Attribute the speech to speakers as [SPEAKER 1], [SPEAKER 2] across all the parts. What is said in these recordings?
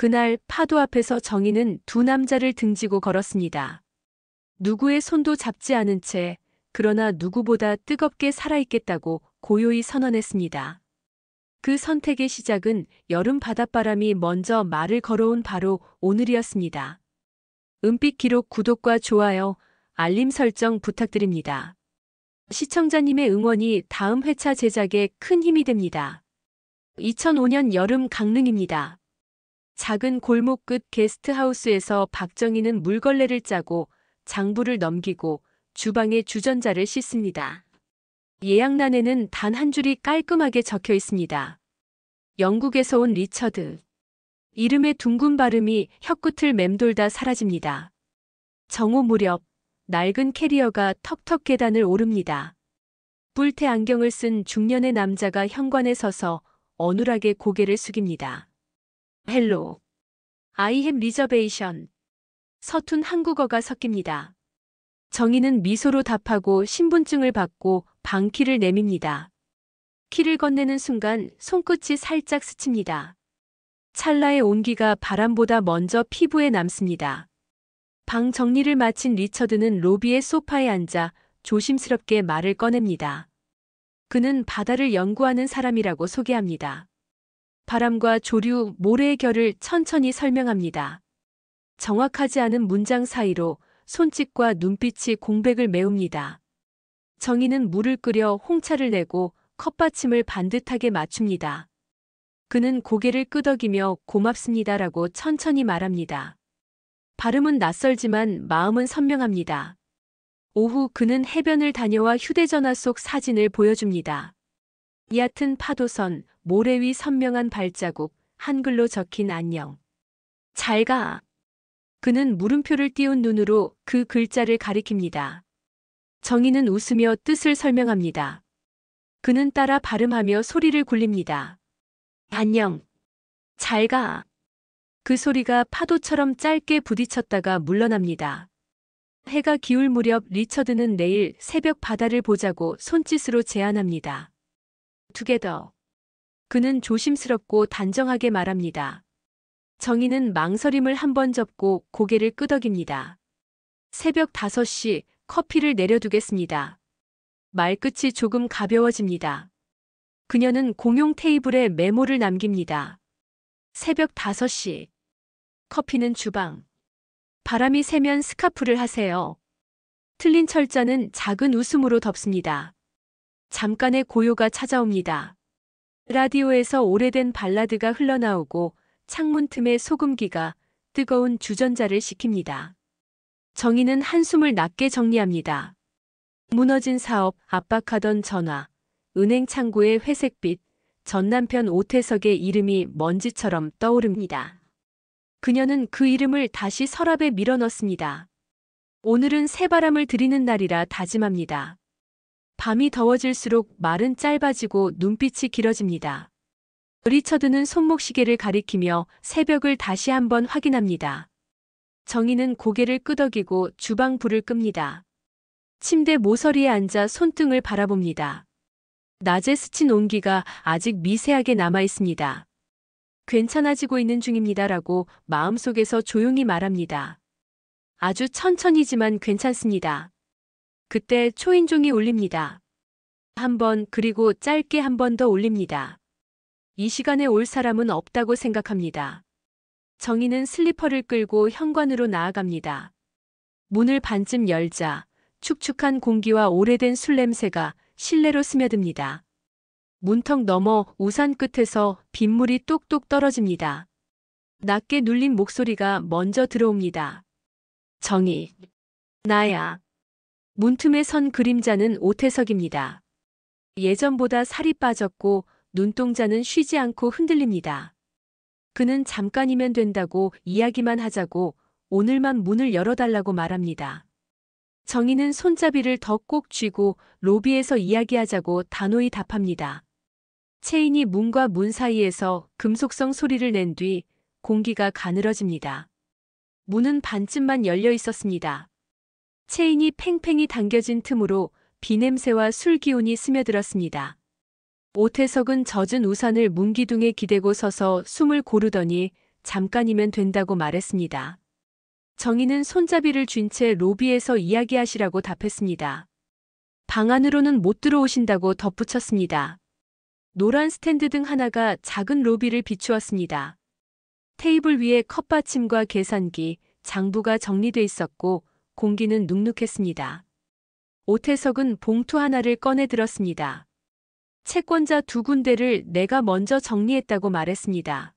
[SPEAKER 1] 그날 파도 앞에서 정희는 두 남자를 등지고 걸었습니다. 누구의 손도 잡지 않은 채 그러나 누구보다 뜨겁게 살아있겠다고 고요히 선언했습니다. 그 선택의 시작은 여름 바닷바람이 먼저 말을 걸어온 바로 오늘이었습니다. 은빛 기록 구독과 좋아요, 알림 설정 부탁드립니다. 시청자님의 응원이 다음 회차 제작에 큰 힘이 됩니다. 2005년 여름 강릉입니다. 작은 골목 끝 게스트하우스에서 박정희는 물걸레를 짜고 장부를 넘기고 주방에 주전자를 씻습니다. 예약란에는 단 한 줄이 깔끔하게 적혀 있습니다. 영국에서 온 리처드. 이름의 둥근 발음이 혀끝을 맴돌다 사라집니다. 정오 무렵 낡은 캐리어가 턱턱 계단을 오릅니다. 뿔테 안경을 쓴 중년의 남자가 현관에 서서 어눌하게 고개를 숙입니다. 헬로. I have reservation. 서툰 한국어가 섞입니다. 정희는 미소로 답하고 신분증을 받고 방키를 내밉니다. 키를 건네는 순간 손끝이 살짝 스칩니다. 찰나의 온기가 바람보다 먼저 피부에 남습니다. 방 정리를 마친 리처드는 로비의 소파에 앉아 조심스럽게 말을 꺼냅니다. 그는 바다를 연구하는 사람이라고 소개합니다. 바람과 조류, 모래의 결을 천천히 설명합니다. 정확하지 않은 문장 사이로 손짓과 눈빛이 공백을 메웁니다. 정희는 물을 끓여 홍차를 내고 컵받침을 반듯하게 맞춥니다. 그는 고개를 끄덕이며 고맙습니다라고 천천히 말합니다. 발음은 낯설지만 마음은 선명합니다. 오후 그는 해변을 다녀와 휴대전화 속 사진을 보여줍니다. 얕은 파도선, 모래 위 선명한 발자국, 한글로 적힌 안녕. 잘 가. 그는 물음표를 띄운 눈으로 그 글자를 가리킵니다. 정희는 웃으며 뜻을 설명합니다. 그는 따라 발음하며 소리를 굴립니다. 안녕. 잘 가. 그 소리가 파도처럼 짧게 부딪혔다가 물러납니다. 해가 기울 무렵 리처드는 내일 새벽 바다를 보자고 손짓으로 제안합니다. 투게더. 그는 조심스럽고 단정하게 말합니다. 정희는 망설임을 한번 접고 고개를 끄덕입니다. 새벽 5시 커피를 내려두겠습니다. 말끝이 조금 가벼워집니다. 그녀는 공용 테이블에 메모를 남깁니다. 새벽 5시. 커피는 주방. 바람이 세면 스카프를 하세요. 틀린 철자는 작은 웃음으로 덮습니다. 잠깐의 고요가 찾아옵니다. 라디오에서 오래된 발라드가 흘러나오고 창문 틈에 소금기가 뜨거운 주전자를 식힙니다. 정희는 한숨을 낮게 정리합니다. 무너진 사업, 압박하던 전화, 은행 창고의 회색빛, 전 남편 오태석의 이름이 먼지처럼 떠오릅니다. 그녀는 그 이름을 다시 서랍에 밀어넣습니다. 오늘은 새바람을 들이는 날이라 다짐합니다. 밤이 더워질수록 말은 짧아지고 눈빛이 길어집니다. 리처드는 손목시계를 가리키며 새벽을 다시 한번 확인합니다. 정희는 고개를 끄덕이고 주방 불을 끕니다. 침대 모서리에 앉아 손등을 바라봅니다. 낮에 스친 온기가 아직 미세하게 남아 있습니다. 괜찮아지고 있는 중입니다라고 마음속에서 조용히 말합니다. 아주 천천히지만 괜찮습니다. 그때 초인종이 울립니다. 한 번 그리고 짧게 한 번 더 울립니다. 이 시간에 올 사람은 없다고 생각합니다. 정희는 슬리퍼를 끌고 현관으로 나아갑니다. 문을 반쯤 열자 축축한 공기와 오래된 술 냄새가 실내로 스며듭니다. 문턱 너머 우산 끝에서 빗물이 똑똑 떨어집니다. 낮게 눌린 목소리가 먼저 들어옵니다. 정희. 나야. 문틈에 선 그림자는 오태석입니다. 예전보다 살이 빠졌고 눈동자는 쉬지 않고 흔들립니다. 그는 잠깐이면 된다고 이야기만 하자고 오늘만 문을 열어달라고 말합니다. 정희는 손잡이를 더 꼭 쥐고 로비에서 이야기하자고 단호히 답합니다. 체인이 문과 문 사이에서 금속성 소리를 낸 뒤 공기가 가늘어집니다. 문은 반쯤만 열려 있었습니다. 체인이 팽팽히 당겨진 틈으로 비냄새와 술 기운이 스며들었습니다. 오태석은 젖은 우산을 문기둥에 기대고 서서 숨을 고르더니 잠깐이면 된다고 말했습니다. 정희는 손잡이를 쥔 채 로비에서 이야기하시라고 답했습니다. 방 안으로는 못 들어오신다고 덧붙였습니다. 노란 스탠드 등 하나가 작은 로비를 비추었습니다. 테이블 위에 컵받침과 계산기, 장부가 정리돼 있었고 공기는 눅눅했습니다. 오태석은 봉투 하나를 꺼내 들었습니다. 채권자 2군데를 내가 먼저 정리했다고 말했습니다.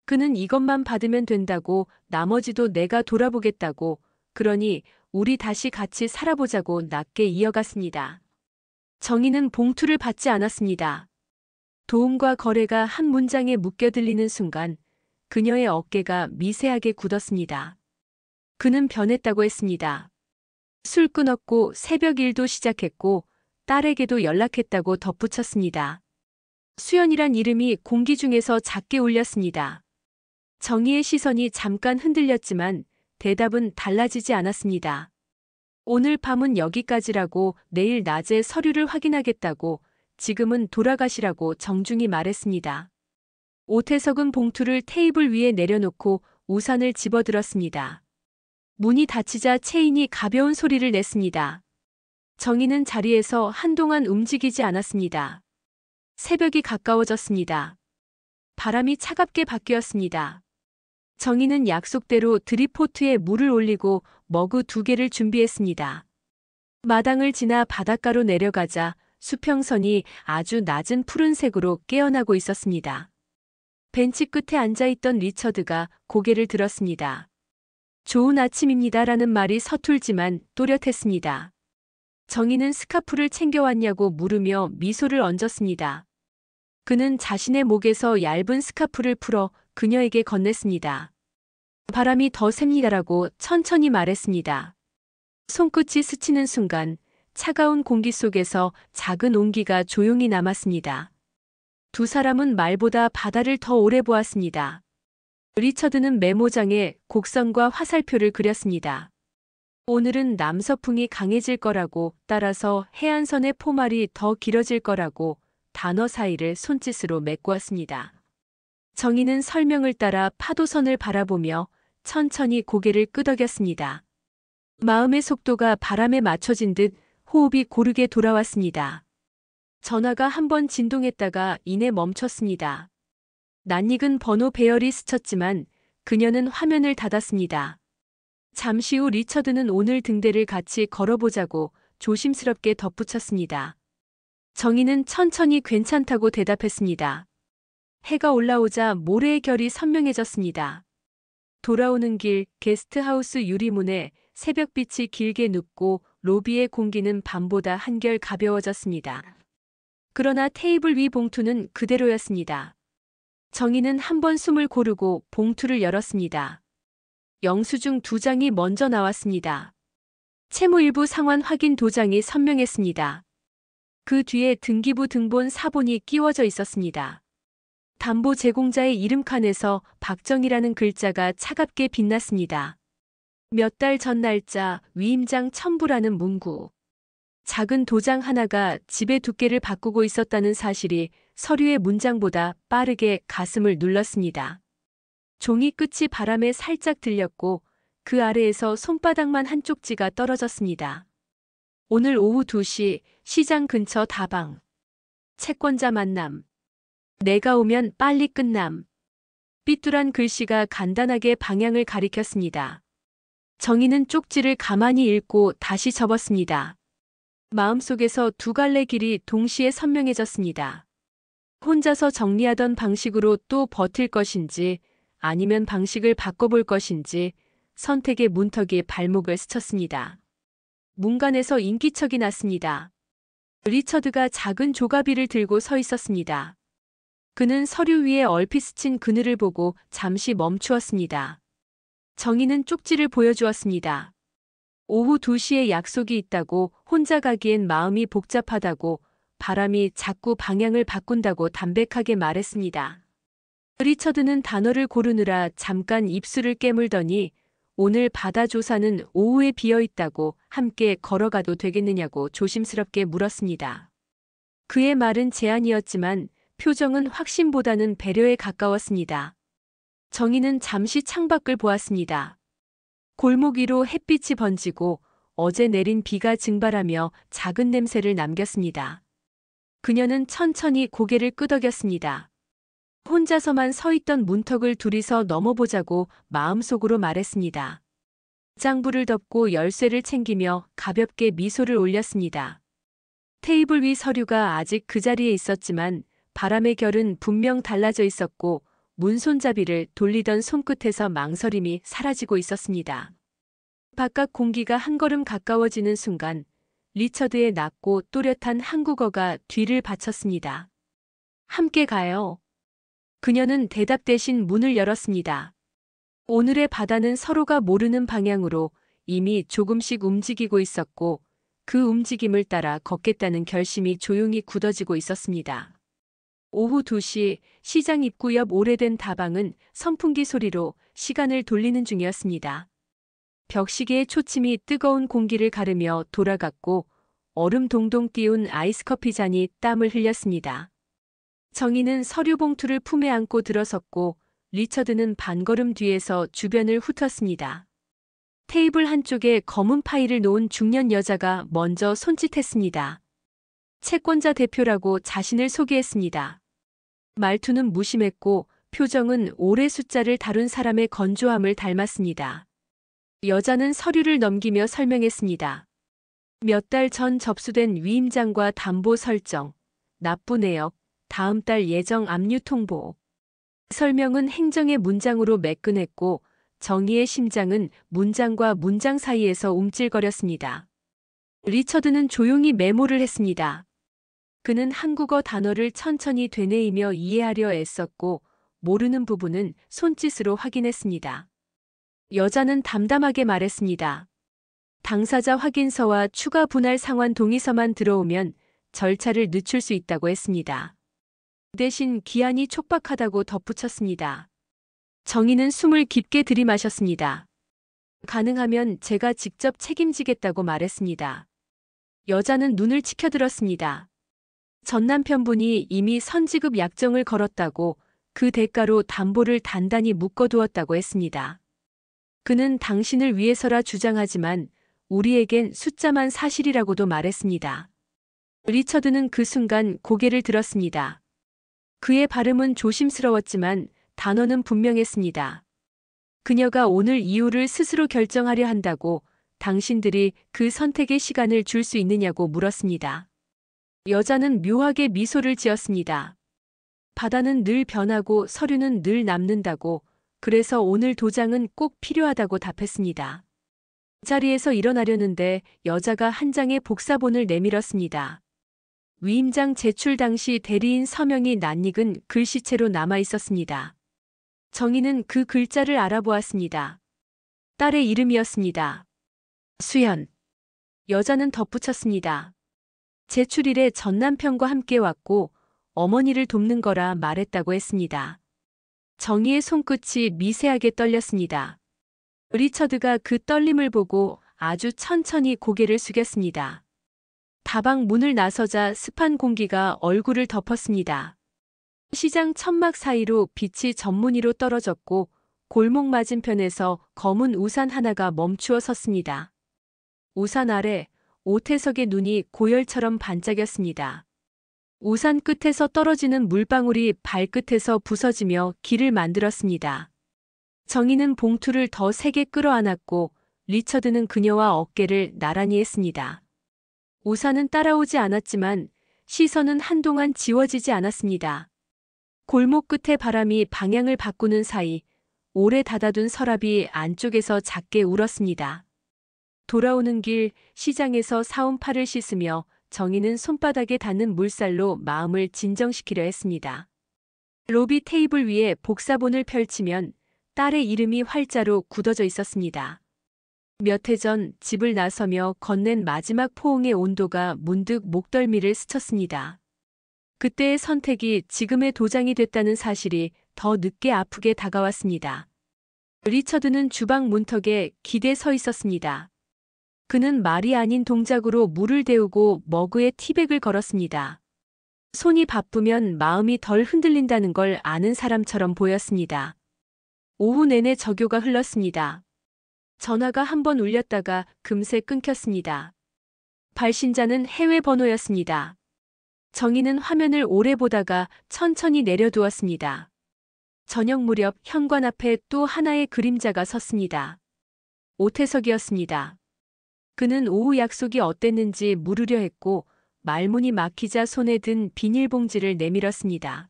[SPEAKER 1] 그는 이것만 받으면 된다고, 나머지도 내가 돌아보겠다고, 그러니 우리 다시 같이 살아보자고 낮게 이어갔습니다. 정희는 봉투를 받지 않았습니다. 도움과 거래가 한 문장에 묶여 들리는 순간 그녀의 어깨가 미세하게 굳었습니다. 그는 변했다고 했습니다. 술 끊었고 새벽 일도 시작했고 딸에게도 연락했다고 덧붙였습니다. 수연이란 이름이 공기 중에서 작게 울렸습니다. 정희의 시선이 잠깐 흔들렸지만 대답은 달라지지 않았습니다. 오늘 밤은 여기까지라고, 내일 낮에 서류를 확인하겠다고, 지금은 돌아가시라고 정중히 말했습니다. 오태석은 봉투를 테이블 위에 내려놓고 우산을 집어들었습니다. 문이 닫히자 체인이 가벼운 소리를 냈습니다. 정희는 자리에서 한동안 움직이지 않았습니다. 새벽이 가까워졌습니다. 바람이 차갑게 바뀌었습니다. 정희는 약속대로 드립포트에 물을 올리고 머그 2개를 준비했습니다. 마당을 지나 바닷가로 내려가자 수평선이 아주 낮은 푸른색으로 깨어나고 있었습니다. 벤치 끝에 앉아있던 리처드가 고개를 들었습니다. 좋은 아침입니다라는 말이 서툴지만 또렷했습니다. 정희는 스카프를 챙겨왔냐고 물으며 미소를 얹었습니다. 그는 자신의 목에서 얇은 스카프를 풀어 그녀에게 건넸습니다. 바람이 더 셉니다라고 천천히 말했습니다. 손끝이 스치는 순간 차가운 공기 속에서 작은 온기가 조용히 남았습니다. 두 사람은 말보다 바다를 더 오래 보았습니다. 리처드는 메모장에 곡선과 화살표를 그렸습니다. 오늘은 남서풍이 강해질 거라고, 따라서 해안선의 포말이 더 길어질 거라고 단어 사이를 손짓으로 메꾸었습니다. 정희는 설명을 따라 파도선을 바라보며 천천히 고개를 끄덕였습니다. 마음의 속도가 바람에 맞춰진 듯 호흡이 고르게 돌아왔습니다. 전화가 한번 진동했다가 이내 멈췄습니다. 낯익은 번호 배열이 스쳤지만 그녀는 화면을 닫았습니다. 잠시 후 리처드는 오늘 등대를 같이 걸어보자고 조심스럽게 덧붙였습니다. 정희는 천천히 괜찮다고 대답했습니다. 해가 올라오자 모래의 결이 선명해졌습니다. 돌아오는 길, 게스트하우스 유리문에 새벽빛이 길게 눕고 로비의 공기는 밤보다 한결 가벼워졌습니다. 그러나 테이블 위 봉투는 그대로였습니다. 정희는 한 번 숨을 고르고 봉투를 열었습니다. 영수증 2장이 먼저 나왔습니다. 채무일부 상환 확인 도장이 선명했습니다. 그 뒤에 등기부 등본 사본이 끼워져 있었습니다. 담보 제공자의 이름 칸에서 박정희라는 글자가 차갑게 빛났습니다. 몇 달 전 날짜, 위임장 첨부라는 문구. 작은 도장 하나가 집의 두께를 바꾸고 있었다는 사실이 서류의 문장보다 빠르게 가슴을 눌렀습니다. 종이 끝이 바람에 살짝 들렸고 그 아래에서 손바닥만 한 쪽지가 떨어졌습니다. 오늘 오후 2시 시장 근처 다방. 채권자 만남. 내가 오면 빨리 끝남. 삐뚤한 글씨가 간단하게 방향을 가리켰습니다. 정희는 쪽지를 가만히 읽고 다시 접었습니다. 마음속에서 두 갈래 길이 동시에 선명해졌습니다. 혼자서 정리하던 방식으로 또 버틸 것인지 아니면 방식을 바꿔볼 것인지 선택의 문턱이 발목을 스쳤습니다. 문간에서 인기척이 났습니다. 리처드가 작은 조가비를 들고 서 있었습니다. 그는 서류 위에 얼핏 스친 그늘을 보고 잠시 멈추었습니다. 정희는 쪽지를 보여주었습니다. 오후 2시에 약속이 있다고, 혼자 가기엔 마음이 복잡하다고, 바람이 자꾸 방향을 바꾼다고 담백하게 말했습니다. 리처드는 단어를 고르느라 잠깐 입술을 깨물더니 오늘 바다 조사는 오후에 비어있다고, 함께 걸어가도 되겠느냐고 조심스럽게 물었습니다. 그의 말은 제안이었지만 표정은 확신보다는 배려에 가까웠습니다. 정희는 잠시 창밖을 보았습니다. 골목 위로 햇빛이 번지고 어제 내린 비가 증발하며 작은 냄새를 남겼습니다. 그녀는 천천히 고개를 끄덕였습니다. 혼자서만 서 있던 문턱을 둘이서 넘어보자고 마음속으로 말했습니다. 장부를 덮고 열쇠를 챙기며 가볍게 미소를 올렸습니다. 테이블 위 서류가 아직 그 자리에 있었지만 바람의 결은 분명 달라져 있었고 문 손잡이를 돌리던 손끝에서 망설임이 사라지고 있었습니다. 바깥 공기가 한 걸음 가까워지는 순간 리처드의 낮고 또렷한 한국어가 뒤를 바쳤습니다. 함께 가요. 그녀는 대답 대신 문을 열었습니다. 오늘의 바다는 서로가 모르는 방향으로 이미 조금씩 움직이고 있었고 그 움직임을 따라 걷겠다는 결심이 조용히 굳어지고 있었습니다. 오후 2시 시장 입구 옆 오래된 다방은 선풍기 소리로 시간을 돌리는 중이었습니다. 벽시계의 초침이 뜨거운 공기를 가르며 돌아갔고 얼음 동동 띄운 아이스커피 잔이 땀을 흘렸습니다. 정희는 서류 봉투를 품에 안고 들어섰고 리처드는 반걸음 뒤에서 주변을 훑었습니다. 테이블 한쪽에 검은 파일을 놓은 중년 여자가 먼저 손짓했습니다. 채권자 대표라고 자신을 소개했습니다. 말투는 무심했고 표정은 오래 숫자를 다룬 사람의 건조함을 닮았습니다. 여자는 서류를 넘기며 설명했습니다. 몇 달 전 접수된 위임장과 담보 설정, 납부 내역, 다음 달 예정 압류 통보. 설명은 행정의 문장으로 매끈했고 정희의 심장은 문장과 문장 사이에서 움찔거렸습니다. 리처드는 조용히 메모를 했습니다. 그는 한국어 단어를 천천히 되뇌이며 이해하려 애썼고 모르는 부분은 손짓으로 확인했습니다. 여자는 담담하게 말했습니다. 당사자 확인서와 추가 분할 상환 동의서만 들어오면 절차를 늦출 수 있다고 했습니다. 대신 기한이 촉박하다고 덧붙였습니다. 정희는 숨을 깊게 들이마셨습니다. 가능하면 제가 직접 책임지겠다고 말했습니다. 여자는 눈을 치켜들었습니다. 전 남편분이 이미 선지급 약정을 걸었다고 그 대가로 담보를 단단히 묶어두었다고 했습니다. 그는 당신을 위해서라 주장하지만 우리에겐 숫자만 사실이라고도 말했습니다. 리처드는 그 순간 고개를 들었습니다. 그의 발음은 조심스러웠지만 단어는 분명했습니다. 그녀가 오늘 이유를 스스로 결정하려 한다고 당신들이 그 선택의 시간을 줄 수 있느냐고 물었습니다. 여자는 묘하게 미소를 지었습니다. 바다는 늘 변하고 서류는 늘 남는다고, 그래서 오늘 도장은 꼭 필요하다고 답했습니다. 자리에서 일어나려는데 여자가 한 장의 복사본을 내밀었습니다. 위임장 제출 당시 대리인 서명이 낯익은 글씨체로 남아 있었습니다. 정희는 그 글자를 알아보았습니다. 딸의 이름이었습니다. 수연. 여자는 덧붙였습니다. 제출일에 전 남편과 함께 왔고 어머니를 돕는 거라 말했다고 했습니다. 정희의 손끝이 미세하게 떨렸습니다. 리처드가 그 떨림을 보고 아주 천천히 고개를 숙였습니다. 다방 문을 나서자 습한 공기가 얼굴을 덮었습니다. 시장 천막 사이로 빛이 전무늬로 떨어졌고 골목 맞은편에서 검은 우산 하나가 멈추어 섰습니다. 우산 아래 오태석의 눈이 고열처럼 반짝였습니다. 우산 끝에서 떨어지는 물방울이 발끝에서 부서지며 길을 만들었습니다. 정희는 봉투를 더 세게 끌어안았고 리처드는 그녀와 어깨를 나란히 했습니다. 우산은 따라오지 않았지만 시선은 한동안 지워지지 않았습니다. 골목 끝의 바람이 방향을 바꾸는 사이 오래 닫아둔 서랍이 안쪽에서 작게 울었습니다. 돌아오는 길 시장에서 사온 팔을 씻으며 정희는 손바닥에 닿는 물살로 마음을 진정시키려 했습니다. 로비 테이블 위에 복사본을 펼치면 딸의 이름이 활자로 굳어져 있었습니다. 몇 해 전 집을 나서며 건넨 마지막 포옹의 온도가 문득 목덜미를 스쳤습니다. 그때의 선택이 지금의 도장이 됐다는 사실이 더 늦게 아프게 다가왔습니다. 리처드는 주방 문턱에 기대 서 있었습니다. 그는 말이 아닌 동작으로 물을 데우고 머그에 티백을 걸었습니다. 손이 바쁘면 마음이 덜 흔들린다는 걸 아는 사람처럼 보였습니다. 오후 내내 저교가 흘렀습니다. 전화가 한 번 울렸다가 금세 끊겼습니다. 발신자는 해외 번호였습니다. 정희는 화면을 오래 보다가 천천히 내려두었습니다. 저녁 무렵 현관 앞에 또 하나의 그림자가 섰습니다. 오태석이었습니다. 그는 오후 약속이 어땠는지 물으려 했고 말문이 막히자 손에 든 비닐봉지를 내밀었습니다.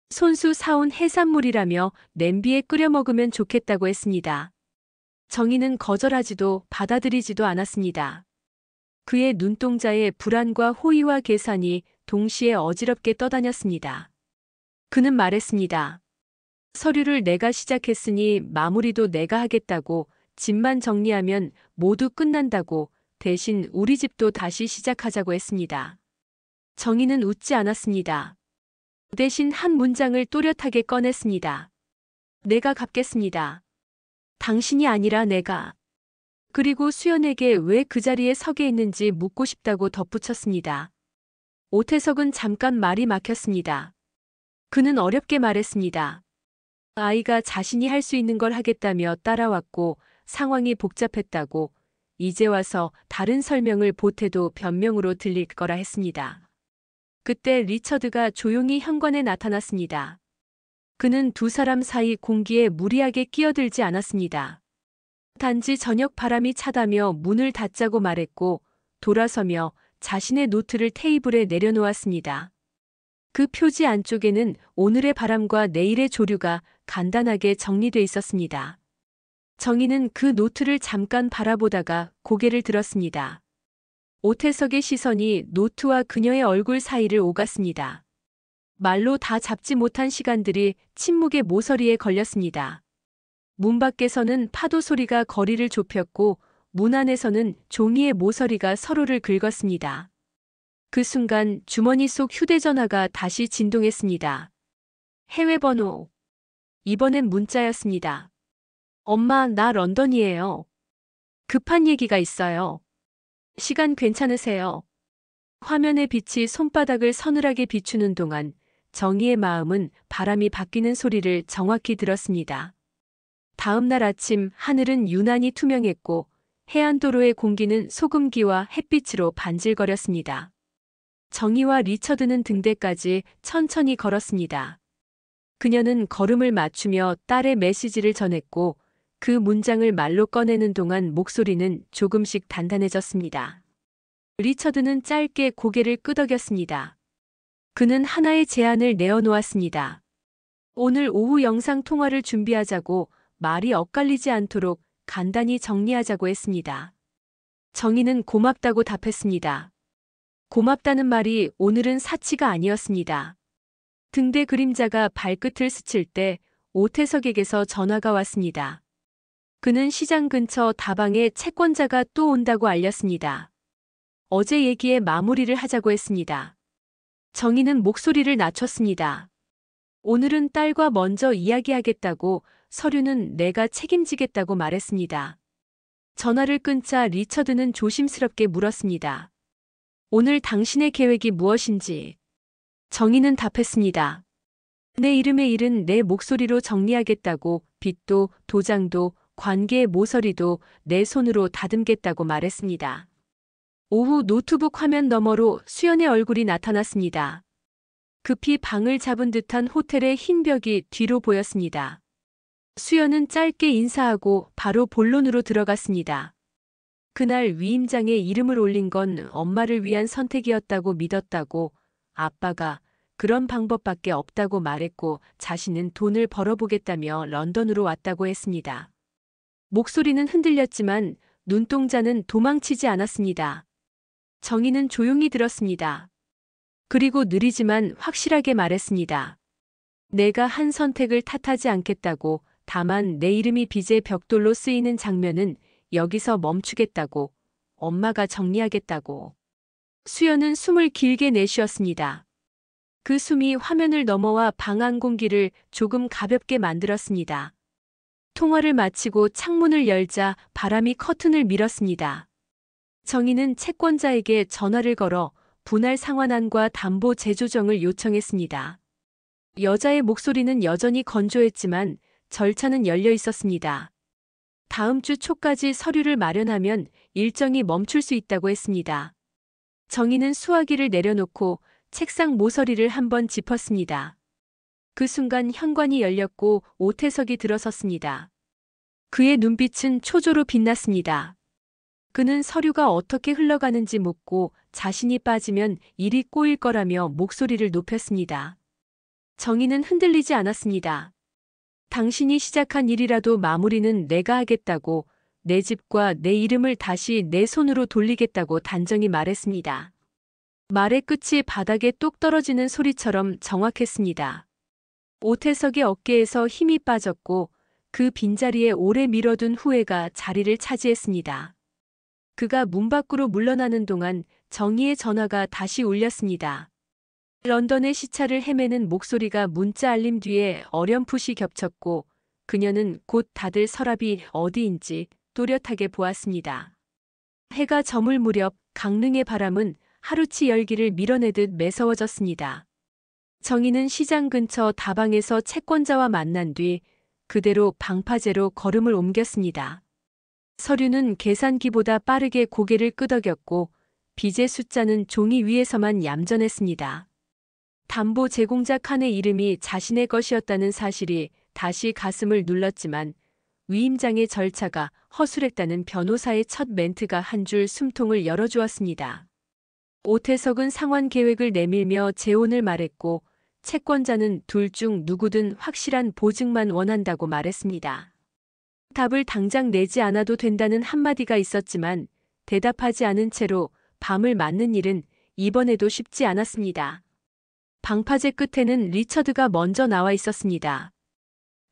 [SPEAKER 1] 손수 사온 해산물이라며 냄비에 끓여 먹으면 좋겠다고 했습니다. 정희는 거절하지도 받아들이지도 않았습니다. 그의 눈동자에 불안과 호의와 계산이 동시에 어지럽게 떠다녔습니다. 그는 말했습니다. 서류를 내가 시작했으니 마무리도 내가 하겠다고, 집만 정리하면 모두 끝난다고, 대신 우리 집도 다시 시작하자고 했습니다. 정희는 웃지 않았습니다. 대신 한 문장을 또렷하게 꺼냈습니다. 내가 갚겠습니다. 당신이 아니라 내가. 그리고 수연에게 왜 그 자리에 서게 했는지 묻고 싶다고 덧붙였습니다. 오태석은 잠깐 말이 막혔습니다. 그는 어렵게 말했습니다. 아이가 자신이 할 수 있는 걸 하겠다며 따라왔고 상황이 복잡했다고, 이제 와서 다른 설명을 보태도 변명으로 들릴 거라 했습니다. 그때 리처드가 조용히 현관에 나타났습니다. 그는 두 사람 사이 공기에 무리하게 끼어들지 않았습니다. 단지 저녁 바람이 차다며 문을 닫자고 말했고 돌아서며 자신의 노트를 테이블에 내려놓았습니다. 그 표지 안쪽에는 오늘의 바람과 내일의 조류가 간단하게 정리돼 있었습니다. 정희는 그 노트를 잠깐 바라보다가 고개를 들었습니다. 오태석의 시선이 노트와 그녀의 얼굴 사이를 오갔습니다. 말로 다 잡지 못한 시간들이 침묵의 모서리에 걸렸습니다. 문 밖에서는 파도 소리가 거리를 좁혔고 문 안에서는 종이의 모서리가 서로를 긁었습니다. 그 순간 주머니 속 휴대전화가 다시 진동했습니다. 해외 번호. 이번엔 문자였습니다. 엄마, 나 런던이에요. 급한 얘기가 있어요. 시간 괜찮으세요? 화면의 빛이 손바닥을 서늘하게 비추는 동안 정희의 마음은 바람이 바뀌는 소리를 정확히 들었습니다. 다음 날 아침 하늘은 유난히 투명했고 해안도로의 공기는 소금기와 햇빛으로 반질거렸습니다. 정희와 리처드는 등대까지 천천히 걸었습니다. 그녀는 걸음을 맞추며 딸의 메시지를 전했고 그 문장을 말로 꺼내는 동안 목소리는 조금씩 단단해졌습니다. 리처드는 짧게 고개를 끄덕였습니다. 그는 하나의 제안을 내어놓았습니다. 오늘 오후 영상 통화를 준비하자고, 말이 엇갈리지 않도록 간단히 정리하자고 했습니다. 정희는 고맙다고 답했습니다. 고맙다는 말이 오늘은 사치가 아니었습니다. 등대 그림자가 발끝을 스칠 때 오태석에게서 전화가 왔습니다. 그는 시장 근처 다방에 채권자가 또 온다고 알렸습니다. 어제 얘기에 마무리를 하자고 했습니다. 정희는 목소리를 낮췄습니다. 오늘은 딸과 먼저 이야기하겠다고, 서류는 내가 책임지겠다고 말했습니다. 전화를 끊자 리처드는 조심스럽게 물었습니다. 오늘 당신의 계획이 무엇인지. 정희는 답했습니다. 내 이름의 일은 내 목소리로 정리하겠다고, 빚도 도장도 관계의 모서리도 내 손으로 다듬겠다고 말했습니다. 오후 노트북 화면 너머로 수연의 얼굴이 나타났습니다. 급히 방을 잡은 듯한 호텔의 흰 벽이 뒤로 보였습니다. 수연은 짧게 인사하고 바로 본론으로 들어갔습니다. 그날 위임장에 이름을 올린 건 엄마를 위한 선택이었다고 믿었다고, 아빠가 그런 방법밖에 없다고 말했고 자신은 돈을 벌어보겠다며 런던으로 왔다고 했습니다. 목소리는 흔들렸지만 눈동자는 도망치지 않았습니다. 정희는 조용히 들었습니다. 그리고 느리지만 확실하게 말했습니다. 내가 한 선택을 탓하지 않겠다고, 다만 내 이름이 빚의 벽돌로 쓰이는 장면은 여기서 멈추겠다고, 엄마가 정리하겠다고. 수연은 숨을 길게 내쉬었습니다. 그 숨이 화면을 넘어와 방 안 공기를 조금 가볍게 만들었습니다. 통화를 마치고 창문을 열자 바람이 커튼을 밀었습니다. 정희는 채권자에게 전화를 걸어 분할 상환안과 담보 재조정을 요청했습니다. 여자의 목소리는 여전히 건조했지만 절차는 열려 있었습니다. 다음 주 초까지 서류를 마련하면 일정이 멈출 수 있다고 했습니다. 정희는 수화기를 내려놓고 책상 모서리를 한번 짚었습니다. 그 순간 현관이 열렸고 오태석이 들어섰습니다. 그의 눈빛은 초조로 빛났습니다. 그는 서류가 어떻게 흘러가는지 묻고 자신이 빠지면 일이 꼬일 거라며 목소리를 높였습니다. 정희는 흔들리지 않았습니다. 당신이 시작한 일이라도 마무리는 내가 하겠다고, 내 집과 내 이름을 다시 내 손으로 돌리겠다고 단정히 말했습니다. 말의 끝이 바닥에 똑 떨어지는 소리처럼 정확했습니다. 오태석의 어깨에서 힘이 빠졌고 그 빈자리에 오래 미뤄둔 후회가 자리를 차지했습니다. 그가 문 밖으로 물러나는 동안 정희의 전화가 다시 울렸습니다. 런던의 시차를 헤매는 목소리가 문자 알림 뒤에 어렴풋이 겹쳤고 그녀는 곧 닫을 서랍이 어디인지 또렷하게 보았습니다. 해가 저물 무렵 강릉의 바람은 하루치 열기를 밀어내듯 매서워졌습니다. 정희는 시장 근처 다방에서 채권자와 만난 뒤 그대로 방파제로 걸음을 옮겼습니다. 서류는 계산기보다 빠르게 고개를 끄덕였고 빚의 숫자는 종이 위에서만 얌전했습니다. 담보 제공자 칸의 이름이 자신의 것이었다는 사실이 다시 가슴을 눌렀지만 위임장의 절차가 허술했다는 변호사의 첫 멘트가 한 줄 숨통을 열어주었습니다. 오태석은 상환 계획을 내밀며 재혼을 말했고 채권자는 둘 중 누구든 확실한 보증만 원한다고 말했습니다. 답을 당장 내지 않아도 된다는 한마디가 있었지만 대답하지 않은 채로 밤을 맞는 일은 이번에도 쉽지 않았습니다. 방파제 끝에는 리처드가 먼저 나와 있었습니다.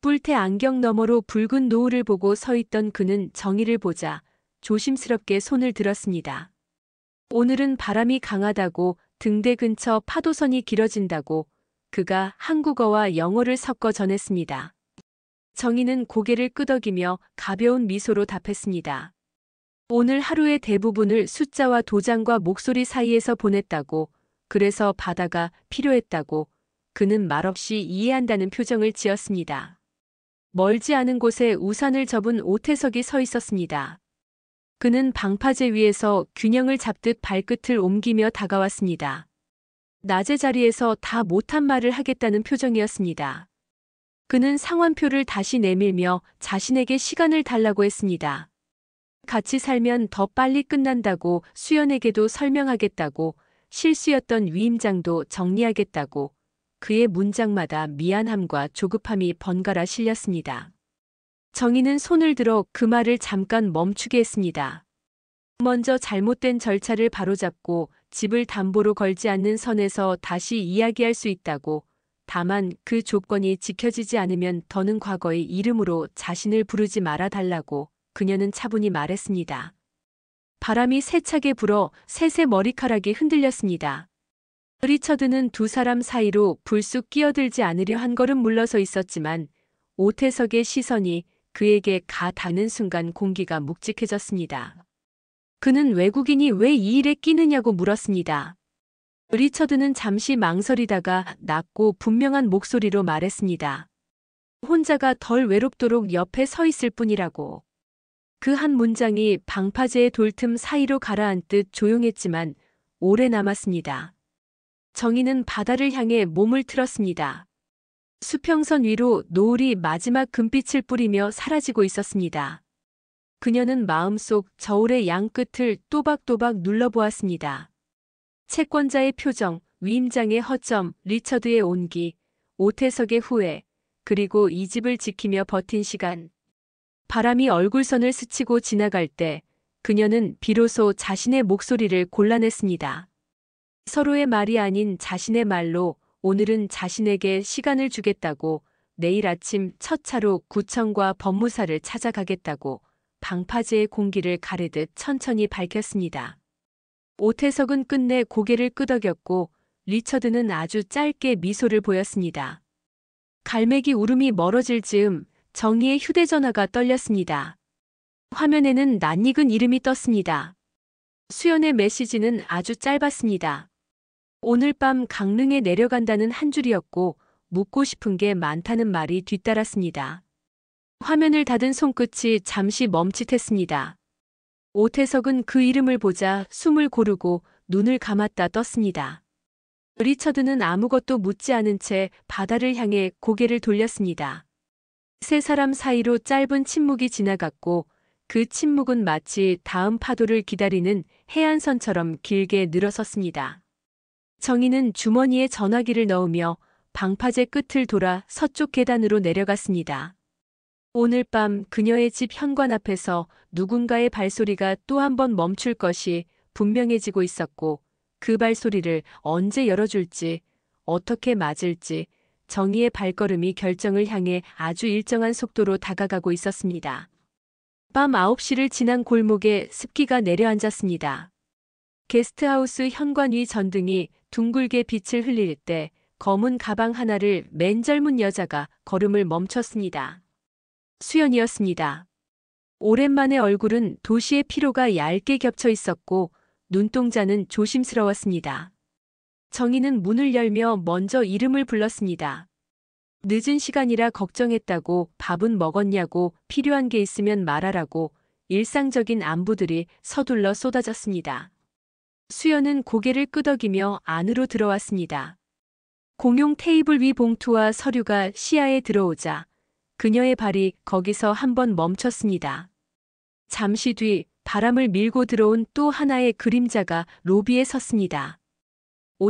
[SPEAKER 1] 뿔테 안경 너머로 붉은 노을을 보고 서 있던 그는 정희를 보자 조심스럽게 손을 들었습니다. 오늘은 바람이 강하다고, 등대 근처 파도선이 길어진다고 그가 한국어와 영어를 섞어 전했습니다. 정희는 고개를 끄덕이며 가벼운 미소로 답했습니다. 오늘 하루의 대부분을 숫자와 도장과 목소리 사이에서 보냈다고, 그래서 바다가 필요했다고. 그는 말없이 이해한다는 표정을 지었습니다. 멀지 않은 곳에 우산을 접은 오태석이 서 있었습니다. 그는 방파제 위에서 균형을 잡듯 발끝을 옮기며 다가왔습니다. 낮의 자리에서 다 못한 말을 하겠다는 표정이었습니다. 그는 상환표를 다시 내밀며 자신에게 시간을 달라고 했습니다. 같이 살면 더 빨리 끝난다고, 수연에게도 설명하겠다고, 실수였던 위임장도 정리하겠다고. 그의 문장마다 미안함과 조급함이 번갈아 실렸습니다. 정희는 손을 들어 그 말을 잠깐 멈추게 했습니다. 먼저 잘못된 절차를 바로잡고 집을 담보로 걸지 않는 선에서 다시 이야기할 수 있다고, 다만 그 조건이 지켜지지 않으면 더는 과거의 이름으로 자신을 부르지 말아달라고 그녀는 차분히 말했습니다. 바람이 세차게 불어 셋의 머리카락이 흔들렸습니다. 리처드는 두 사람 사이로 불쑥 끼어들지 않으려 한 걸음 물러서 있었지만 오태석의 시선이 그에게 가 닿는 순간 공기가 묵직해졌습니다. 그는 외국인이 왜 이 일에 끼느냐고 물었습니다. 리처드는 잠시 망설이다가 낮고 분명한 목소리로 말했습니다. 혼자가 덜 외롭도록 옆에 서 있을 뿐이라고. 그 한 문장이 방파제의 돌틈 사이로 가라앉듯 조용했지만 오래 남았습니다. 정희는 바다를 향해 몸을 틀었습니다. 수평선 위로 노을이 마지막 금빛을 뿌리며 사라지고 있었습니다. 그녀는 마음속 저울의 양끝을 또박또박 눌러보았습니다. 채권자의 표정, 위임장의 허점, 리처드의 온기, 오태석의 후회, 그리고 이 집을 지키며 버틴 시간. 바람이 얼굴선을 스치고 지나갈 때 그녀는 비로소 자신의 목소리를 골라냈습니다. 서로의 말이 아닌 자신의 말로 오늘은 자신에게 시간을 주겠다고, 내일 아침 첫 차로 구청과 법무사를 찾아가겠다고 방파제의 공기를 가르듯 천천히 밝혔습니다. 오태석은 끝내 고개를 끄덕였고 리처드는 아주 짧게 미소를 보였습니다. 갈매기 울음이 멀어질 즈음 정희의 휴대전화가 떨렸습니다. 화면에는 낯익은 이름이 떴습니다. 수연의 메시지는 아주 짧았습니다. 오늘 밤 강릉에 내려간다는 한 줄이었고 묻고 싶은 게 많다는 말이 뒤따랐습니다. 화면을 닫은 손끝이 잠시 멈칫했습니다. 오태석은 그 이름을 보자 숨을 고르고 눈을 감았다 떴습니다. 리처드는 아무것도 묻지 않은 채 바다를 향해 고개를 돌렸습니다. 세 사람 사이로 짧은 침묵이 지나갔고 그 침묵은 마치 다음 파도를 기다리는 해안선처럼 길게 늘어섰습니다. 정희는 주머니에 전화기를 넣으며 방파제 끝을 돌아 서쪽 계단으로 내려갔습니다. 오늘 밤 그녀의 집 현관 앞에서 누군가의 발소리가 또 한 번 멈출 것이 분명해지고 있었고 그 발소리를 언제 열어줄지, 어떻게 맞을지 정희의 발걸음이 결정을 향해 아주 일정한 속도로 다가가고 있었습니다. 밤 9시를 지난 골목에 습기가 내려앉았습니다. 게스트하우스 현관 위 전등이 둥글게 빛을 흘릴 때 검은 가방 하나를 맨 젊은 여자가 걸음을 멈췄습니다. 수연이었습니다. 오랜만에 얼굴은 도시의 피로가 얇게 겹쳐 있었고 눈동자는 조심스러웠습니다. 정희는 문을 열며 먼저 이름을 불렀습니다. 늦은 시간이라 걱정했다고, 밥은 먹었냐고, 필요한 게 있으면 말하라고 일상적인 안부들이 서둘러 쏟아졌습니다. 수연은 고개를 끄덕이며 안으로 들어왔습니다. 공용 테이블 위 봉투와 서류가 시야에 들어오자 그녀의 발이 거기서 한번 멈췄습니다. 잠시 뒤 바람을 밀고 들어온 또 하나의 그림자가 로비에 섰습니다.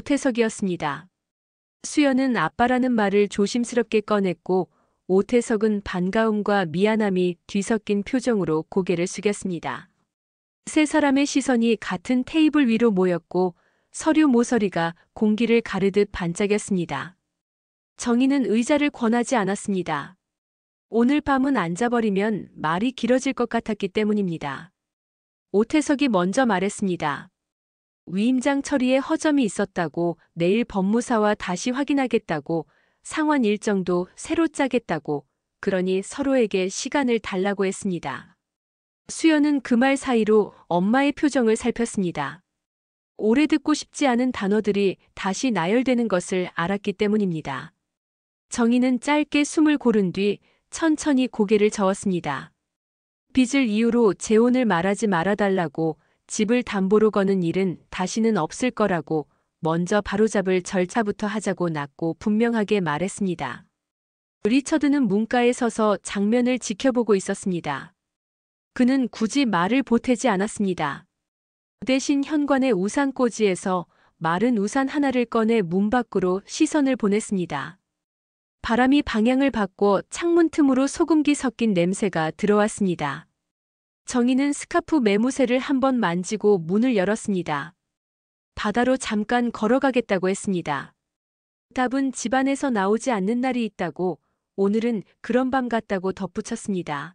[SPEAKER 1] 오태석이었습니다. 수연은 아빠라는 말을 조심스럽게 꺼냈고 오태석은 반가움과 미안함이 뒤섞인 표정으로 고개를 숙였습니다. 세 사람의 시선이 같은 테이블 위로 모였고 서류 모서리가 공기를 가르듯 반짝였습니다. 정희는 의자를 권하지 않았습니다. 오늘 밤은 앉아버리면 말이 길어질 것 같았기 때문입니다. 오태석이 먼저 말했습니다. 위임장 처리에 허점이 있었다고, 내일 법무사와 다시 확인하겠다고, 상환 일정도 새로 짜겠다고, 그러니 서로에게 시간을 달라고 했습니다. 수연은 그 말 사이로 엄마의 표정을 살폈습니다. 오래 듣고 싶지 않은 단어들이 다시 나열되는 것을 알았기 때문입니다. 정희는 짧게 숨을 고른 뒤 천천히 고개를 저었습니다. 빚을 이유로 재혼을 말하지 말아달라고, 집을 담보로 거는 일은 다시는 없을 거라고, 먼저 바로잡을 절차부터 하자고 낮고 분명하게 말했습니다. 리처드는 문가에 서서 장면을 지켜보고 있었습니다. 그는 굳이 말을 보태지 않았습니다. 대신 현관의 우산꽂이에서 마른 우산 하나를 꺼내 문 밖으로 시선을 보냈습니다. 바람이 방향을 바꿔 창문 틈으로 소금기 섞인 냄새가 들어왔습니다. 정희는 스카프 매무새를 한번 만지고 문을 열었습니다. 바다로 잠깐 걸어가겠다고 했습니다. 답은 집안에서 나오지 않는 날이 있다고, 오늘은 그런 밤 같다고 덧붙였습니다.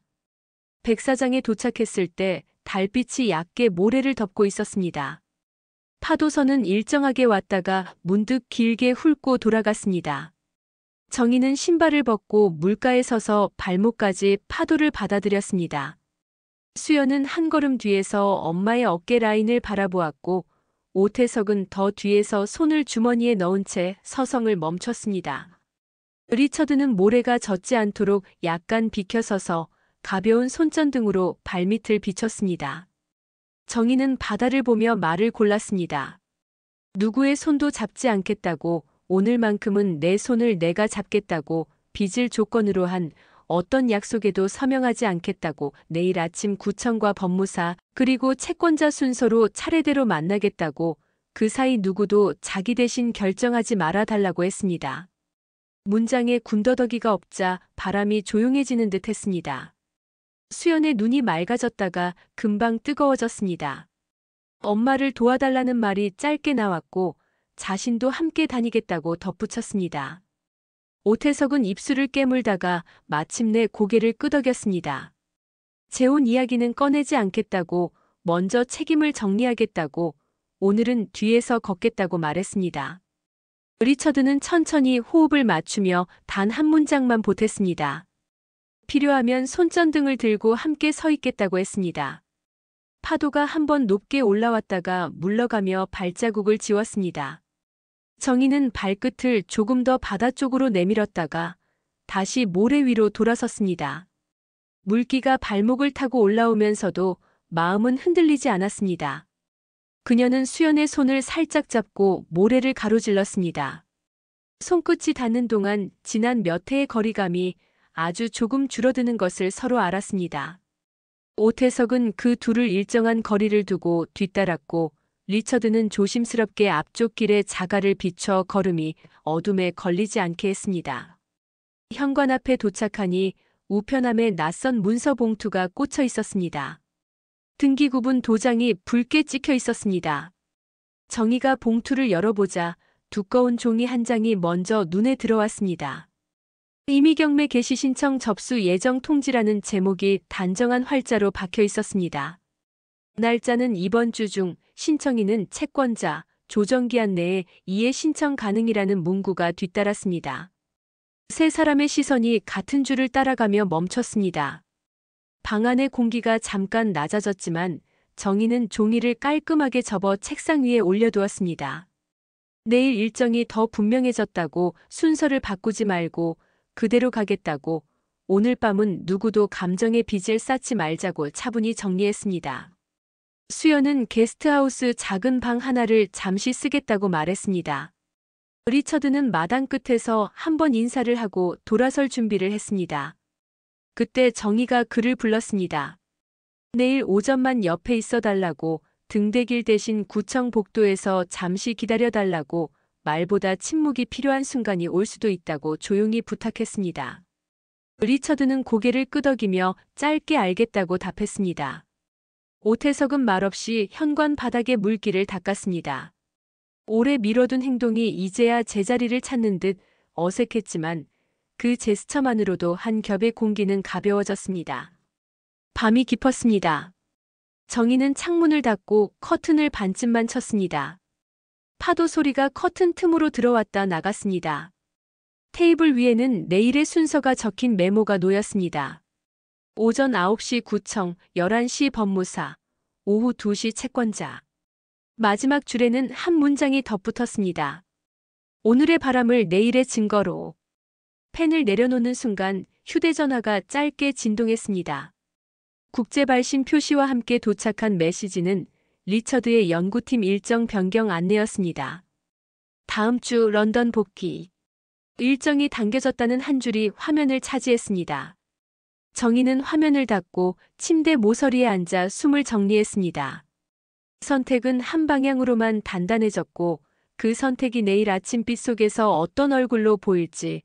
[SPEAKER 1] 백사장에 도착했을 때 달빛이 얕게 모래를 덮고 있었습니다. 파도선은 일정하게 왔다가 문득 길게 훑고 돌아갔습니다. 정희는 신발을 벗고 물가에 서서 발목까지 파도를 받아들였습니다. 수연은 한 걸음 뒤에서 엄마의 어깨 라인을 바라보았고 오태석은 더 뒤에서 손을 주머니에 넣은 채 서성을 멈췄습니다. 리처드는 모래가 젖지 않도록 약간 비켜서서 가벼운 손전등으로 발밑을 비췄습니다. 정희는 바다를 보며 말을 골랐습니다. 누구의 손도 잡지 않겠다고, 오늘만큼은 내 손을 내가 잡겠다고, 빚을 조건으로 한 어떤 약속에도 서명하지 않겠다고, 내일 아침 구청과 법무사 그리고 채권자 순서로 차례대로 만나겠다고, 그 사이 누구도 자기 대신 결정하지 말아달라고 했습니다. 문장에 군더더기가 없자 바람이 조용해지는 듯 했습니다. 수연의 눈이 맑아졌다가 금방 뜨거워졌습니다. 엄마를 도와달라는 말이 짧게 나왔고 자신도 함께 다니겠다고 덧붙였습니다. 오태석은 입술을 깨물다가 마침내 고개를 끄덕였습니다. 재혼 이야기는 꺼내지 않겠다고, 먼저 책임을 정리하겠다고, 오늘은 뒤에서 걷겠다고 말했습니다. 리처드는 천천히 호흡을 맞추며 단 한 문장만 보탰습니다. 필요하면 손전등을 들고 함께 서 있겠다고 했습니다. 파도가 한번 높게 올라왔다가 물러가며 발자국을 지웠습니다. 정희는 발끝을 조금 더 바다 쪽으로 내밀었다가 다시 모래 위로 돌아섰습니다. 물기가 발목을 타고 올라오면서도 마음은 흔들리지 않았습니다. 그녀는 수연의 손을 살짝 잡고 모래를 가로질렀습니다. 손끝이 닿는 동안 지난 몇 해의 거리감이 아주 조금 줄어드는 것을 서로 알았습니다. 오태석은 그 둘을 일정한 거리를 두고 뒤따랐고 리처드는 조심스럽게 앞쪽 길에 자갈을 비춰 걸음이 어둠에 걸리지 않게 했습니다. 현관 앞에 도착하니 우편함에 낯선 문서 봉투가 꽂혀 있었습니다. 등기구분 도장이 붉게 찍혀 있었습니다. 정희가 봉투를 열어보자 두꺼운 종이 한 장이 먼저 눈에 들어왔습니다. 임의경매 개시 신청 접수 예정 통지라는 제목이 단정한 활자로 박혀 있었습니다. 날짜는 이번 주 중, 신청인은 채권자, 조정기한 내에 이해 신청 가능이라는 문구가 뒤따랐습니다. 세 사람의 시선이 같은 줄을 따라가며 멈췄습니다. 방 안의 공기가 잠깐 낮아졌지만 정희는 종이를 깔끔하게 접어 책상 위에 올려두었습니다. 내일 일정이 더 분명해졌다고 순서를 바꾸지 말고 그대로 가겠다고 오늘 밤은 누구도 감정의 빚을 쌓지 말자고 차분히 정리했습니다. 수연은 게스트하우스 작은 방 하나를 잠시 쓰겠다고 말했습니다. 리처드는 마당 끝에서 한번 인사를 하고 돌아설 준비를 했습니다. 그때 정희가 그를 불렀습니다. 내일 오전만 옆에 있어달라고, 등대길 대신 구청 복도에서 잠시 기다려달라고, 말보다 침묵이 필요한 순간이 올 수도 있다고 조용히 부탁했습니다. 리처드는 고개를 끄덕이며 짧게 알겠다고 답했습니다. 오태석은 말없이 현관 바닥에 물기를 닦았습니다. 오래 미뤄둔 행동이 이제야 제자리를 찾는 듯 어색했지만 그 제스처만으로도 한 겹의 공기는 가벼워졌습니다. 밤이 깊었습니다. 정희는 창문을 닫고 커튼을 반쯤만 쳤습니다. 파도 소리가 커튼 틈으로 들어왔다 나갔습니다. 테이블 위에는 내일의 순서가 적힌 메모가 놓였습니다. 오전 9시 구청, 11시 법무사, 오후 2시 채권자. 마지막 줄에는 한 문장이 덧붙었습니다. 오늘의 바람을 내일의 증거로. 펜을 내려놓는 순간 휴대전화가 짧게 진동했습니다. 국제발신 표시와 함께 도착한 메시지는 리처드의 연구팀 일정 변경 안내였습니다. 다음 주 런던 복귀. 일정이 당겨졌다는 한 줄이 화면을 차지했습니다. 정희는 화면을 닫고 침대 모서리에 앉아 숨을 정리했습니다. 선택은 한 방향으로만 단단해졌고 그 선택이 내일 아침빛 속에서 어떤 얼굴로 보일지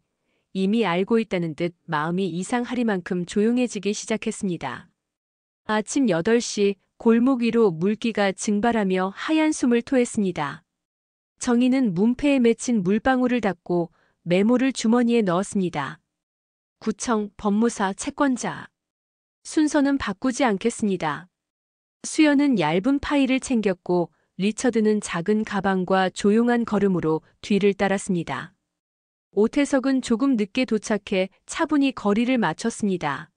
[SPEAKER 1] 이미 알고 있다는 듯 마음이 이상하리만큼 조용해지기 시작했습니다. 아침 8시 골목 위로 물기가 증발하며 하얀 숨을 토했습니다. 정희는 문패에 맺힌 물방울을 닦고 메모를 주머니에 넣었습니다. 구청, 법무사, 채권자. 순서는 바꾸지 않겠습니다. 수연은 얇은 파일을 챙겼고 리처드는 작은 가방과 조용한 걸음으로 뒤를 따랐습니다. 오태석은 조금 늦게 도착해 차분히 거리를 맞췄습니다.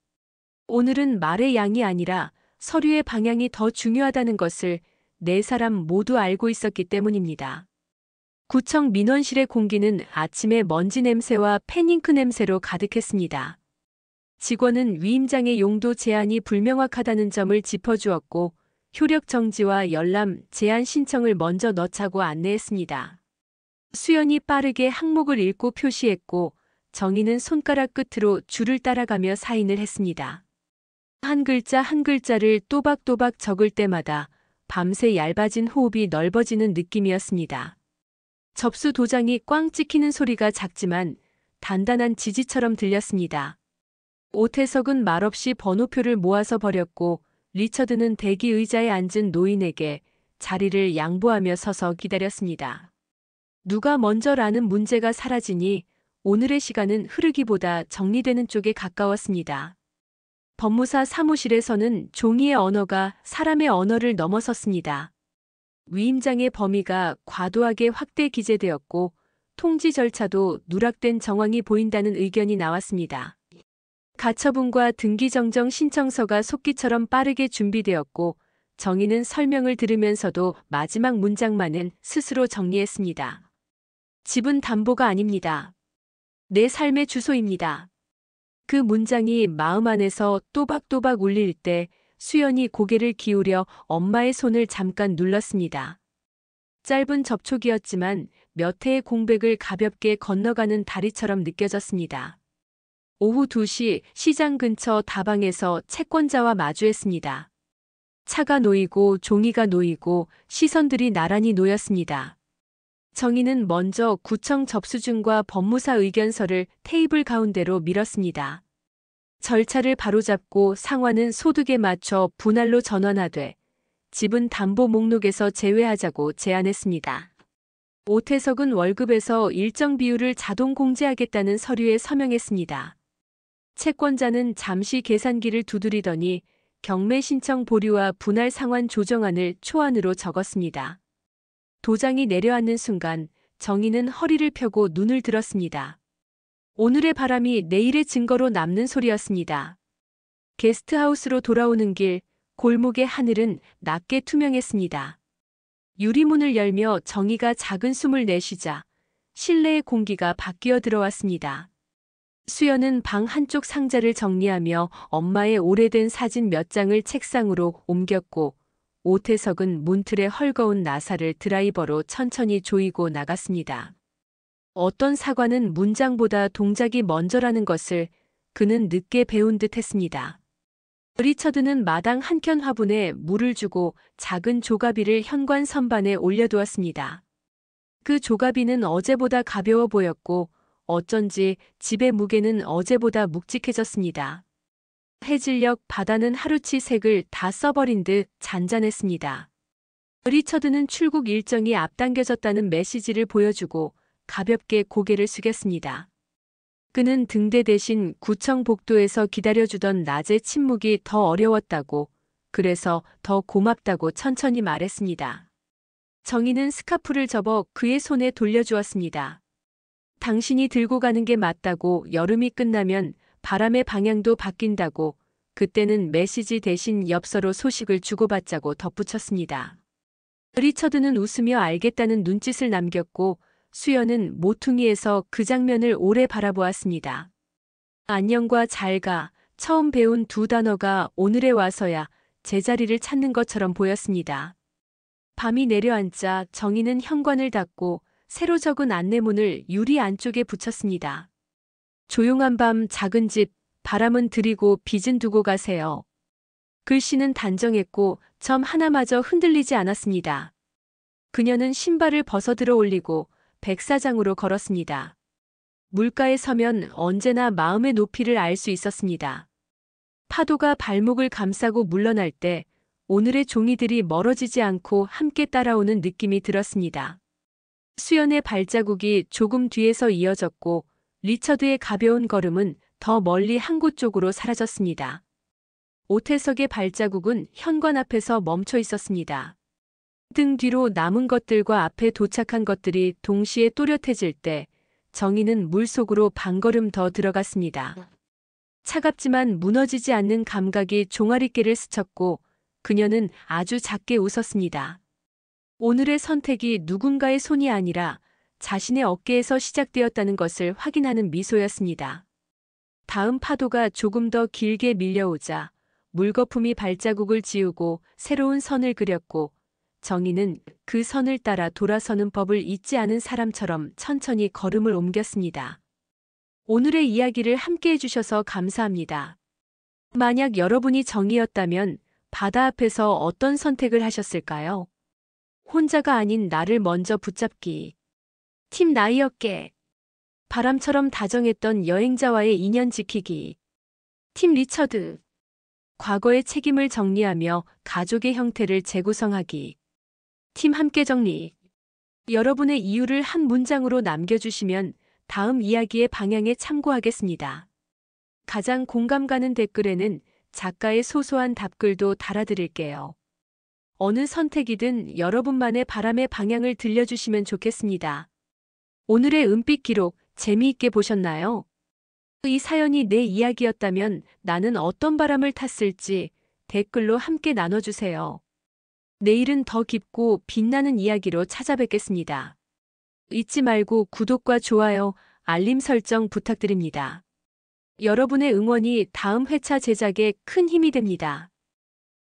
[SPEAKER 1] 오늘은 말의 양이 아니라 서류의 방향이 더 중요하다는 것을 네 사람 모두 알고 있었기 때문입니다. 구청 민원실의 공기는 아침의 먼지 냄새와 펜잉크 냄새로 가득했습니다. 직원은 위임장의 용도 제한이 불명확하다는 점을 짚어주었고 효력 정지와 열람, 제한 신청을 먼저 넣자고 안내했습니다. 수연이 빠르게 항목을 읽고 표시했고 정희는 손가락 끝으로 줄을 따라가며 사인을 했습니다. 한 글자 한 글자를 또박또박 적을 때마다 밤새 얇아진 호흡이 넓어지는 느낌이었습니다. 접수 도장이 꽝 찍히는 소리가 작지만 단단한 지지처럼 들렸습니다. 오태석은 말없이 번호표를 모아서 버렸고 리처드는 대기 의자에 앉은 노인에게 자리를 양보하며 서서 기다렸습니다. 누가 먼저라는 문제가 사라지니 오늘의 시간은 흐르기보다 정리되는 쪽에 가까웠습니다. 법무사 사무실에서는 종이의 언어가 사람의 언어를 넘어섰습니다. 위임장의 범위가 과도하게 확대 기재되었고 통지 절차도 누락된 정황이 보인다는 의견이 나왔습니다. 가처분과 등기정정 신청서가 속기처럼 빠르게 준비되었고 정희는 설명을 들으면서도 마지막 문장만은 스스로 정리했습니다. 집은 담보가 아닙니다. 내 삶의 주소입니다. 그 문장이 마음 안에서 또박또박 울릴 때 수연이 고개를 기울여 엄마의 손을 잠깐 눌렀습니다. 짧은 접촉이었지만 몇 해의 공백을 가볍게 건너가는 다리처럼 느껴졌습니다. 오후 2시 시장 근처 다방에서 채권자와 마주했습니다. 차가 놓이고 종이가 놓이고 시선들이 나란히 놓였습니다. 정희는 먼저 구청 접수증과 법무사 의견서를 테이블 가운데로 밀었습니다. 절차를 바로잡고 상환은 소득에 맞춰 분할로 전환하되 집은 담보 목록에서 제외하자고 제안했습니다. 오태석은 월급에서 일정 비율을 자동 공제하겠다는 서류에 서명했습니다. 채권자는 잠시 계산기를 두드리더니 경매 신청 보류와 분할 상환 조정안을 초안으로 적었습니다. 도장이 내려앉는 순간 정희는 허리를 펴고 눈을 들었습니다. 오늘의 바람이 내일의 증거로 남는 소리였습니다. 게스트하우스로 돌아오는 길, 골목의 하늘은 낮게 투명했습니다. 유리문을 열며 정희가 작은 숨을 내쉬자 실내의 공기가 바뀌어 들어왔습니다. 수연은 방 한쪽 상자를 정리하며 엄마의 오래된 사진 몇 장을 책상으로 옮겼고 오태석은 문틀에 헐거운 나사를 드라이버로 천천히 조이고 나갔습니다. 어떤 사과는 문장보다 동작이 먼저라는 것을 그는 늦게 배운 듯 했습니다. 리처드는 마당 한켠 화분에 물을 주고 작은 조가비를 현관 선반에 올려두었습니다. 그 조가비는 어제보다 가벼워 보였고 어쩐지 집의 무게는 어제보다 묵직해졌습니다. 해질녘 바다는 하루치 색을 다 써버린 듯 잔잔했습니다. 리처드는 출국 일정이 앞당겨졌다는 메시지를 보여주고 가볍게 고개를 숙였습니다. 그는 등대 대신 구청 복도에서 기다려주던 낮의 침묵이 더 어려웠다고, 그래서 더 고맙다고 천천히 말했습니다. 정희는 스카프를 접어 그의 손에 돌려주었습니다. 당신이 들고 가는 게 맞다고, 여름이 끝나면 바람의 방향도 바뀐다고, 그때는 메시지 대신 엽서로 소식을 주고받자고 덧붙였습니다. 리처드는 웃으며 알겠다는 눈짓을 남겼고 수연은 모퉁이에서 그 장면을 오래 바라보았습니다. 안녕과 잘가, 처음 배운 두 단어가 오늘에 와서야 제자리를 찾는 것처럼 보였습니다. 밤이 내려앉자 정희는 현관을 닫고 새로 적은 안내문을 유리 안쪽에 붙였습니다. 조용한 밤 작은 집, 바람은 들이고 빚은 두고 가세요. 글씨는 단정했고 점 하나마저 흔들리지 않았습니다. 그녀는 신발을 벗어들어 올리고 백사장으로 걸었습니다. 물가에 서면 언제나 마음의 높이를 알 수 있었습니다. 파도가 발목을 감싸고 물러날 때 오늘의 종이들이 멀어지지 않고 함께 따라오는 느낌이 들었습니다. 수연의 발자국이 조금 뒤에서 이어졌고 리처드의 가벼운 걸음은 더 멀리 한 곳 쪽으로 사라졌습니다. 오태석의 발자국은 현관 앞에서 멈춰 있었습니다. 등 뒤로 남은 것들과 앞에 도착한 것들이 동시에 또렷해질 때 정희는 물속으로 반걸음 더 들어갔습니다. 차갑지만 무너지지 않는 감각이 종아리깨를 스쳤고 그녀는 아주 작게 웃었습니다. 오늘의 선택이 누군가의 손이 아니라 자신의 어깨에서 시작되었다는 것을 확인하는 미소였습니다. 다음 파도가 조금 더 길게 밀려오자 물거품이 발자국을 지우고 새로운 선을 그렸고 정희는 그 선을 따라 돌아서는 법을 잊지 않은 사람처럼 천천히 걸음을 옮겼습니다. 오늘의 이야기를 함께 해주셔서 감사합니다. 만약 여러분이 정희였다면 바다 앞에서 어떤 선택을 하셨을까요? 혼자가 아닌 나를 먼저 붙잡기. 팀 나이어깨. 바람처럼 다정했던 여행자와의 인연 지키기. 팀 리처드. 과거의 책임을 정리하며 가족의 형태를 재구성하기. 팀 함께 정리. 여러분의 이유를 한 문장으로 남겨주시면 다음 이야기의 방향에 참고하겠습니다. 가장 공감 가는 댓글에는 작가의 소소한 답글도 달아드릴게요. 어느 선택이든 여러분만의 바람의 방향을 들려주시면 좋겠습니다. 오늘의 은빛 기록 재미있게 보셨나요? 이 사연이 내 이야기였다면 나는 어떤 바람을 탔을지 댓글로 함께 나눠주세요. 내일은 더 깊고 빛나는 이야기로 찾아뵙겠습니다. 잊지 말고 구독과 좋아요, 알림 설정 부탁드립니다. 여러분의 응원이 다음 회차 제작에 큰 힘이 됩니다.